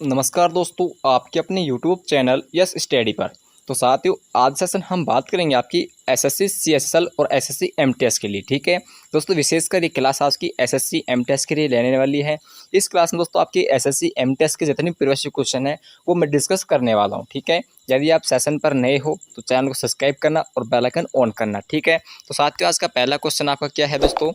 नमस्कार दोस्तों, आपके अपने YouTube चैनल यस स्टडी पर। तो साथियों, आज सेशन हम बात करेंगे आपकी एसएससी सीएसएल और एसएससी एमटीएस के लिए। ठीक है दोस्तों, विशेषकर ये क्लास आज की एसएससी एमटीएस के लिए लेने वाली है। इस क्लास में दोस्तों आपकी एसएससी एमटीएस के जितने प्रीवियस क्वेश्चन है वो मैं डिस्कस करने वाला हूँ। ठीक है, यदि आप सेशन पर नए हो तो चैनल को सब्सक्राइब करना और बेल आइकन ऑन करना। ठीक है, तो साथियों आज का पहला क्वेश्चन आपका क्या है दोस्तों?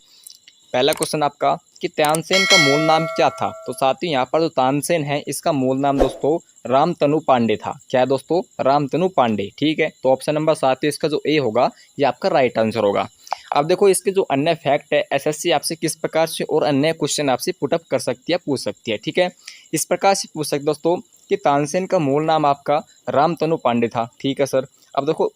पहला क्वेश्चन आपका कि तानसेन का मूल नाम क्या था? तो साथियों यहाँ पर जो तानसेन है इसका मूल नाम दोस्तों रामतनु पांडे था। क्या है दोस्तों? रामतनु पांडे। ठीक है, तो ऑप्शन नंबर साथियों इसका जो ए होगा ये आपका राइट आंसर होगा। अब देखो इसके जो अन्य फैक्ट है, एसएससी आपसे किस प्रकार से और अन्य क्वेश्चन आपसे पुटअप कर सकती है, पूछ सकती है। ठीक है, इस प्रकार से पूछ सकते दोस्तों कि तानसेन का मूल नाम आपका रामतनु पांडे था। ठीक है सर। अब देखो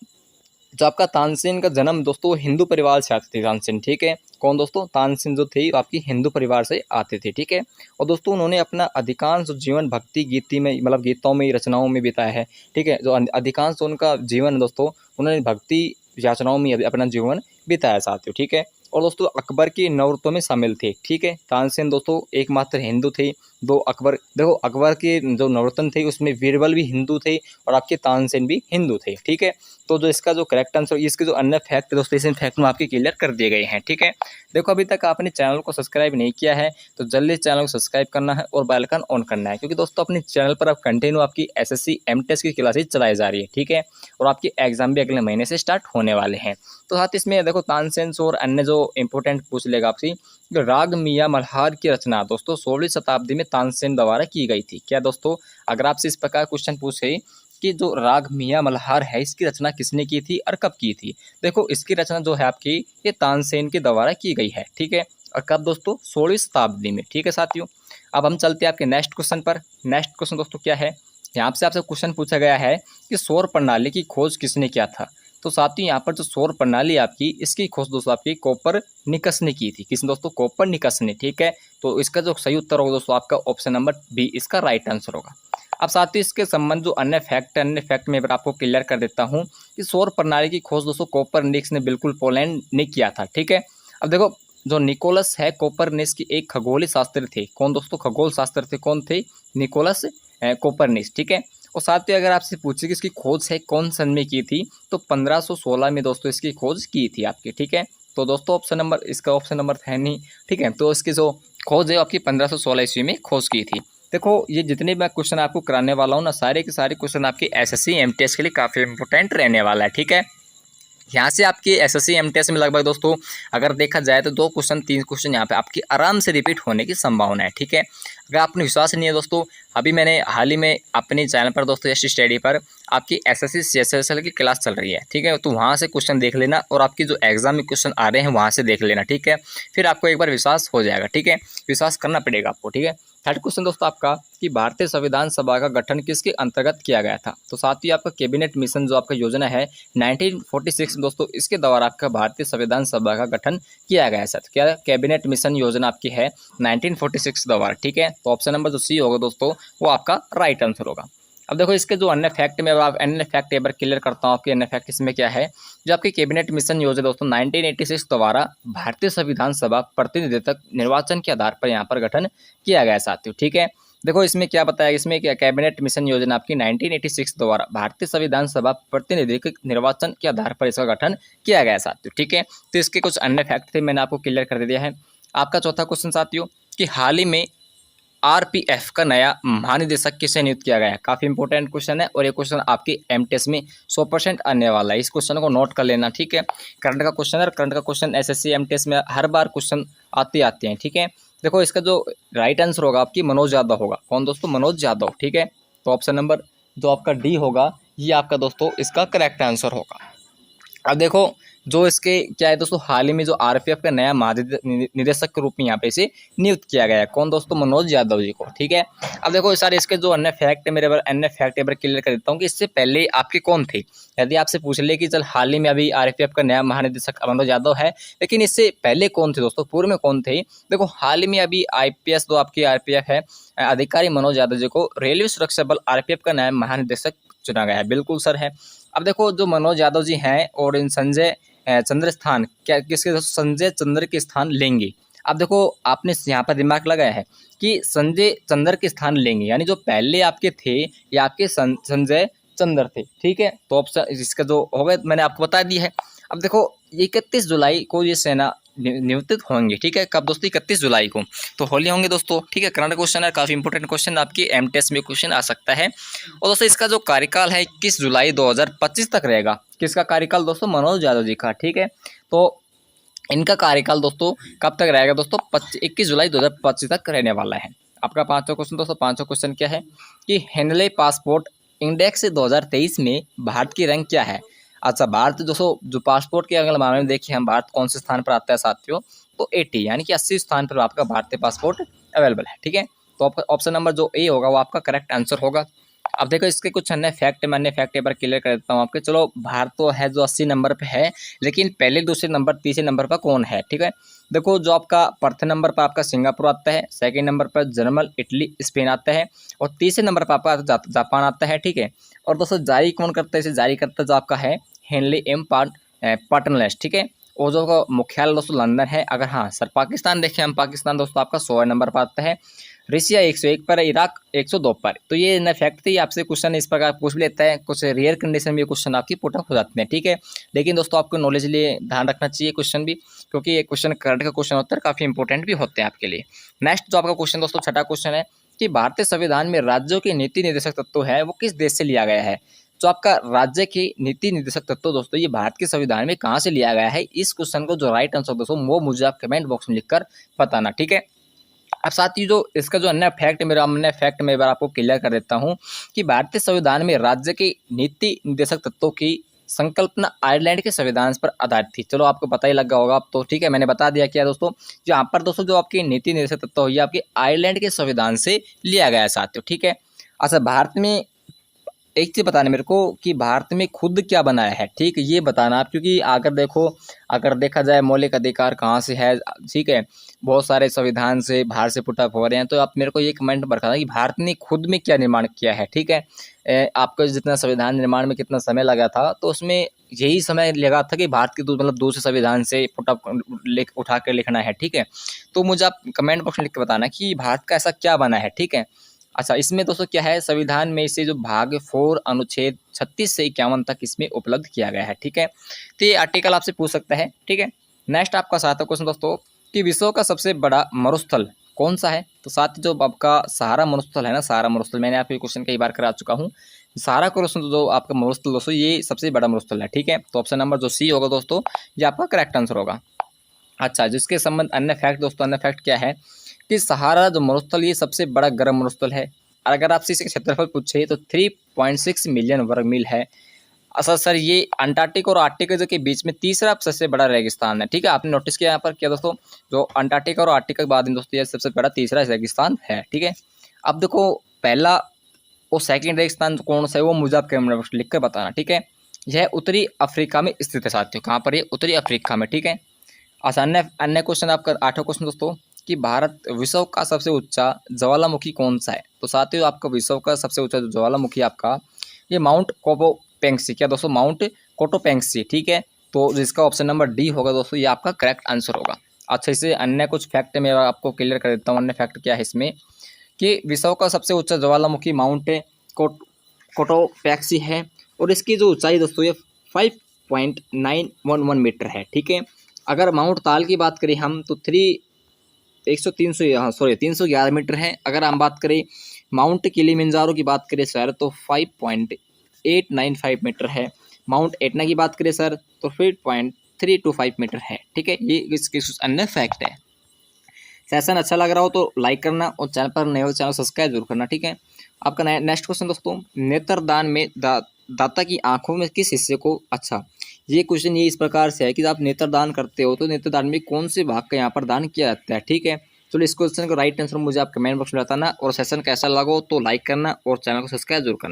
जो आपका तानसेन का जन्म दोस्तों हिंदू परिवार से आते थे तानसेन। ठीक है, कौन दोस्तों? तानसेन जो थे आपकी हिंदू परिवार से आते थे। ठीक है, और दोस्तों उन्होंने अपना अधिकांश जीवन भक्ति गीति में मतलब गीतों में रचनाओं में बिताया है। ठीक है, जो अधिकांश उनका जीवन दोस्तों उन्होंने भक्ति याचनाओं में अपना जीवन बिताया साथियों। ठीक है, और दोस्तों अकबर की नवरतों में शामिल थे। ठीक है, तानसेन दोस्तों एकमात्र हिंदू थे। दो अकबर देखो अकबर के जो नवरत्न थे उसमें बीरबल भी हिंदू थे और आपके तानसेन भी हिंदू थे। ठीक है, तो जो इसका जो करेक्ट आंसर इसके जो अन्य फैक्ट दोस्तों इस फैक्ट में आपके क्लियर कर दिए गए हैं। ठीक है, देखो अभी तक आपने चैनल को सब्सक्राइब नहीं किया है तो जल्दी चैनल को सब्सक्राइब करना है और बेल आइकन ऑन करना है, क्योंकि दोस्तों अपने चैनल पर अब कंटिन्यू आपकी एसएससी एमटीएस की क्लासेज चलाई जा रही है। ठीक है, और आपकी एग्जाम भी अगले महीने से स्टार्ट होने वाले हैं। तो साथ इसमें देखो तानसेन और अन्य जो इंपॉर्टेंट पूछ लेगा आपसे, राग मियाँ मल्हार की रचना दोस्तों 16वीं शताब्दी में तानसेन द्वारा की गई थी। क्या दोस्तों? अगर आपसे इस प्रकार क्वेश्चन पूछे कि जो राग मियाँ मल्हार है इसकी रचना किसने की थी और कब की थी, देखो इसकी रचना जो है आपकी ये तानसेन के द्वारा की गई है। ठीक है, और कब दोस्तों? 16वीं शताब्दी में। ठीक है साथियों, अब हम चलते हैं आपके नेक्स्ट क्वेश्चन पर। नेक्स्ट क्वेश्चन दोस्तों क्या है, यहाँ से आपसे क्वेश्चन पूछा गया है कि सौर प्रणाली की खोज किसने किया था? तो साथियों यहाँ पर जो सौर प्रणाली आपकी इसकी खोज दोस्तों आपकी कोपरनिकस ने की थी। किसने दोस्तों? कोपरनिकस ने। ठीक है, तो इसका जो सही उत्तर होगा दोस्तों आपका ऑप्शन नंबर बी इसका राइट आंसर होगा। अब साथियों इसके संबंध जो अन्य फैक्ट में आपको क्लियर कर देता हूँ कि सौर प्रणाली की खोज दोस्तों कोपरनिकस ने बिल्कुल पोलैंड ने किया था। ठीक है, अब देखो जो निकोलस है कोपरनिकस की एक खगोलीय शास्त्री थे। कौन दोस्तों? खगोल शास्त्र थे। कौन थे? Nicholas Copernicus. ठीक है, और साथ ही अगर आपसे पूछे कि इसकी खोज है कौन सन में की थी, तो 1516 में दोस्तों इसकी खोज की थी आपकी। ठीक है, तो दोस्तों इसका ऑप्शन नंबर है नहीं। ठीक है, तो इसकी जो खोज है आपकी 1516 ईस्वी में खोज की थी। देखो ये जितने मैं क्वेश्चन आपको कराने वाला हूँ ना, सारे के सारे क्वेश्चन आपके एसएससी एमटीएस के लिए काफ़ी इंपॉर्टेंट रहने वाला है। ठीक है, यहाँ से आपकी एसएससी एमटीएस में लगभग दोस्तों अगर देखा जाए तो 2 क्वेश्चन 3 क्वेश्चन यहाँ पे आपकी आराम से रिपीट होने की संभावना है। ठीक है, अगर आपने विश्वास नहीं है दोस्तों, अभी मैंने हाल ही में अपने चैनल पर दोस्तों यस स्टडी पर आपकी एसएससी सीएसएल की क्लास चल रही है। ठीक है, तो वहाँ से क्वेश्चन देख लेना और आपकी जो एग्जाम में क्वेश्चन आ रहे हैं वहाँ से देख लेना। ठीक है, फिर आपको एक बार विश्वास हो जाएगा। ठीक है, विश्वास करना पड़ेगा आपको। ठीक है, थर्ड क्वेश्चन दोस्तों आपका कि भारतीय संविधान सभा का गठन किसके अंतर्गत किया गया था? तो साथ ही आपका कैबिनेट मिशन जो आपका योजना है 1946 दोस्तों इसके द्वारा आपका भारतीय संविधान सभा का गठन किया गया है। क्या कैबिनेट मिशन योजना आपकी है 1946 द्वारा। ठीक है, तो ऑप्शन नंबर जो सी होगा दोस्तों वो आपका राइट आंसर होगा। अब देखो इसके जो अन्य फैक्ट में आप अन्य फैक्ट एक बार क्लियर करता हूँ आपके अन्य फैक्ट इसमें क्या है। जो आपकी कैबिनेट मिशन योजना दोस्तों 1986 द्वारा भारतीय संविधान सभा प्रतिनिधित्व निर्वाचन के आधार पर यहाँ पर गठन किया गया साथियों। ठीक है, देखो इसमें क्या बताया, इसमें क्या कैबिनेट मिशन योजना आपकी 1986 द्वारा भारतीय संविधान सभा प्रतिनिधित्व निर्वाचन के आधार पर इसका गठन किया गया साथियों। ठीक है, तो इसके कुछ अन्य फैक्ट थे मैंने आपको क्लियर कर दिया है। आपका चौथा क्वेश्चन साथियों कि हाल ही में आरपीएफ का नया महानिदेशक किसे नियुक्त किया गया है? काफी इंपॉर्टेंट क्वेश्चन है और ये क्वेश्चन आपकी एमटीएस में 100% आने वाला है। इस क्वेश्चन को नोट कर लेना। ठीक है, करंट का क्वेश्चन है, करंट का क्वेश्चन एसएससी एमटीएस में हर बार क्वेश्चन आते हैं। ठीक है, देखो इसका जो राइट आंसर होगा आपकी मनोज यादव होगा। कौन दोस्तों? मनोज यादव। ठीक है, तो ऑप्शन नंबर जो आपका डी होगा ये आपका दोस्तों इसका करेक्ट आंसर होगा। अब देखो जो इसके क्या है दोस्तों, हाल ही में जो आरपीएफ का नया महानिदेशक के रूप में यहाँ पे इसे नियुक्त किया गया है। कौन दोस्तों? मनोज यादव जी को। ठीक है, अब देखो सारे इसके जो अन्य फैक्ट है मेरे बार अन्य फैक्ट एक बार क्लियर कर देता हूँ कि इससे पहले आपके कौन थे। यदि आपसे पूछ ले कि चल हाल ही में अभी आरपीएफ का नया महानिदेशक मनोज यादव है, लेकिन इससे पहले कौन थे दोस्तों, पूर्व में कौन थे? देखो हाल ही में अभी आईपीएस जो आपकी आरपीएफ है अधिकारी मनोज यादव जी को रेलवे सुरक्षा बल आरपीएफ का नया महानिदेशक चुना गया है। बिल्कुल सर है। अब देखो जो मनोज यादव जी हैं और इन संजय चंद्र स्थान क्या किसके संजय चंद्र के स्थान लेंगे? अब देखो आपने यहाँ पर दिमाग लगाया है कि संजय चंद्र के स्थान लेंगे, यानी जो पहले आपके थे ये आपके संजय चंद्र थे, ठीक है। तो ऑप्शन इसका जो होगा मैंने आपको बता दिया है। अब देखो 31 जुलाई को ये सेना नियुक्त होंगे, ठीक है। कब दोस्तों? 31 जुलाई को, तो होली होंगे दोस्तों, ठीक है। करंट क्वेश्चन है, काफी इंपोर्टेंट क्वेश्चन, आपकी एमटीएस में क्वेश्चन आ सकता है। और दोस्तों इसका जो कार्यकाल है 21 जुलाई 2025 तक रहेगा। किसका कार्यकाल दोस्तों? मनोज यादव जी का, ठीक है। तो इनका कार्यकाल दोस्तों कब तक रहेगा दोस्तों? 21 जुलाई 2025 तक रहने वाला है। आपका पांचवा क्वेश्चन दोस्तों, पांचवा क्वेश्चन क्या है कि हेनले पासपोर्ट इंडेक्स 2023 में भारत की रैंक क्या है? अच्छा, भारत दोस्तों जो पासपोर्ट के अगर मामले में देखिए हम, भारत कौन से स्थान पर आता है साथियों? तो 80 यानी कि 80 स्थान पर आपका भारतीय पासपोर्ट अवेलेबल है, ठीक है। तो आपका ऑप्शन नंबर जो ए होगा वो आपका करेक्ट आंसर होगा। अब देखो इसके कुछ अन्य फैक्ट, मैं अन्य फैक्ट एक बार क्लियर कर देता हूँ आपके। चलो, भारत तो है जो 80 नंबर पे है, लेकिन पहले दूसरे नंबर तीसरे नंबर पर कौन है, ठीक है। देखो जो आपका प्रथम नंबर पर आपका सिंगापुर आता है, सेकंड नंबर पर जर्मन, इटली, स्पेन आता है, और तीसरे नंबर पर आपका जापान आता है, ठीक है। और दोस्तों जारी कौन करता है? इसे जारी करता जो आपका है हेनली एम पार्टनलेस, ठीक है। और जो मुख्यालय दोस्तों लंदन है। अगर हाँ सर पाकिस्तान देखें हम, पाकिस्तान दोस्तों आपका 100 नंबर पर आता है, रशिया 101 पर है, इराक 102 पर। तो ये न फैक्ट थी, आपसे क्वेश्चन इस प्रकार पूछ लेता है, कुछ रेयर कंडीशन में क्वेश्चन आपकी पुट अप हो जाते हैं, ठीक है। लेकिन दोस्तों आपको नॉलेज लिए ध्यान रखना चाहिए क्वेश्चन भी, क्योंकि ये क्वेश्चन करंट का क्वेश्चन होता है, काफी इंपॉर्टेंट भी होते हैं आपके लिए। नेक्स्ट जो आपका क्वेश्चन दोस्तों छठा क्वेश्चन है कि भारतीय संविधान में राज्यों के नीति निर्देशक तत्व है वो किस देश से लिया गया है? जो आपका राज्य की नीति निर्देशक तत्व दोस्तों ये भारत के संविधान में कहाँ से लिया गया है? इस क्वेश्चन को जो राइट आंसर दोस्तों वो मुझे आप कमेंट बॉक्स में लिखकर बताना, ठीक है। अब साथ ही जो इसका जो अन्य फैक्ट मैं एक बार आपको क्लियर कर देता हूँ कि भारतीय संविधान में राज्य की नीति निर्देशक तत्वों की संकल्पना आयरलैंड के संविधान पर आधारित थी। चलो आपको पता ही लगा होगा अब तो, ठीक है। मैंने बता दिया क्या दोस्तों, यहाँ पर दोस्तों जो आपकी नीति निर्देशक तत्व ये आपके आयरलैंड के संविधान से लिया गया है साथियों, ठीक है। अच्छा, भारत में एक चीज़ बताना मेरे को कि भारत में खुद क्या बनाया है, ठीक है, ये बताना आप। क्योंकि अगर देखा जाए मौलिक अधिकार कहाँ से है, ठीक है, बहुत सारे संविधान से बाहर से पुट अप हो रहे हैं। तो आप मेरे को ये कमेंट पर बताना कि भारत ने खुद में क्या निर्माण किया है, ठीक है। आपको जितना संविधान निर्माण में कितना समय लगा था, तो उसमें यही समय लगा था कि भारत के मतलब दूसरे संविधान से पुट अप उठा कर लिखना है, ठीक है। तो मुझे आप कमेंट बॉक्स में लिख के बताना कि भारत का ऐसा क्या बना है, ठीक है। अच्छा, इसमें दोस्तों क्या है, संविधान में इसे जो भाग 4 अनुच्छेद 36 से 51 तक इसमें उपलब्ध किया गया है, ठीक है। तो ये आर्टिकल आपसे पूछ सकता है, ठीक है। नेक्स्ट आपका सातवां क्वेश्चन दोस्तों कि विश्व का सबसे बड़ा मरुस्थल कौन सा है? तो साथ ही जो आपका सहारा मरुस्थल है ना, सहारा मरुस्थल, मैंने आपको क्वेश्चन कई बार करा चुका हूँ। सहारा क्वेश्चन जो आपका मरुस्थल दोस्तों ये सबसे बड़ा मरुस्थल है, ठीक है। तो ऑप्शन नंबर जो सी होगा दोस्तों ये आपका करेक्ट आंसर होगा। अच्छा, जिसके संबंध अन्य फैक्ट दोस्तों, अन्य फैक्ट क्या है कि सहारा जो मरुस्थल ये सबसे बड़ा गर्म मरुस्थल है। और अगर आपसे इसका क्षेत्रफल पूछे तो 3.6 मिलियन वर्ग मील है। असल सर ये अंटार्कटिक और आर्कटिक के बीच में तीसरा सबसे बड़ा रेगिस्तान है, ठीक है। आपने नोटिस किया यहाँ पर क्या दोस्तों, जो अंटार्कटिक और आर्कटिक के बाद दोस्तों ये सबसे बड़ा तीसरा रेगिस्तान है, ठीक है। अब देखो पहला और सेकंड रेगिस्तान कौन सा है वो मुझे आप कमेंट बॉक्स लिख कर बताना, ठीक है। यह उत्तरी अफ्रीका में स्थित है साथियों। कहाँ पर? ये उत्तरी अफ्रीका में, ठीक है। अच्छा, अन्य क्वेश्चन आपका आठवां क्वेश्चन दोस्तों कि भारत विश्व का सबसे ऊंचा ज्वालामुखी कौन सा है? तो साथियों आपका विश्व का सबसे ऊंचा ज्वालामुखी आपका ये माउंट कोटोपेंगसी, क्या दोस्तों? माउंट कोटोपेंगसी, ठीक है। तो जिसका ऑप्शन नंबर डी होगा दोस्तों ये आपका करेक्ट आंसर होगा। अच्छा, इसे अन्य कुछ फैक्ट मैं आपको क्लियर कर देता हूँ। अन्य फैक्ट क्या है इसमें कि विश्व का सबसे ऊंचा ज्वालामुखी माउंट कोटोपेंगसी है, और इसकी जो ऊंचाई दोस्तों ये 5.911 मीटर है, ठीक है। अगर माउंट ताल की बात करें हम तो 311 मीटर है। अगर हम बात करें माउंट किलिमंजारो की बात करें सर तो 5.895 मीटर है। माउंट एटना की बात करें सर तो 5.325 मीटर है, ठीक है। ये इसके अन्य फैक्ट है। सेशन अच्छा लग रहा हो तो लाइक करना, और चैनल पर नए हो चैनल सब्सक्राइब जरूर करना, ठीक है। आपका नेक्स्ट क्वेश्चन दोस्तों नेत्रदान में दाता की आंखों में किस हिस्से को, अच्छा ये क्वेश्चन ये इस प्रकार से है कि आप नेत्रदान करते हो तो नेत्रदान में कौन से भाग का यहाँ पर दान किया जाता है, ठीक है। चलो इस क्वेश्चन का राइट आंसर मुझे आप कमेंट बॉक्स में बताना, और सेशन कैसा लगा तो लाइक करना और चैनल को सब्सक्राइब जरूर करना।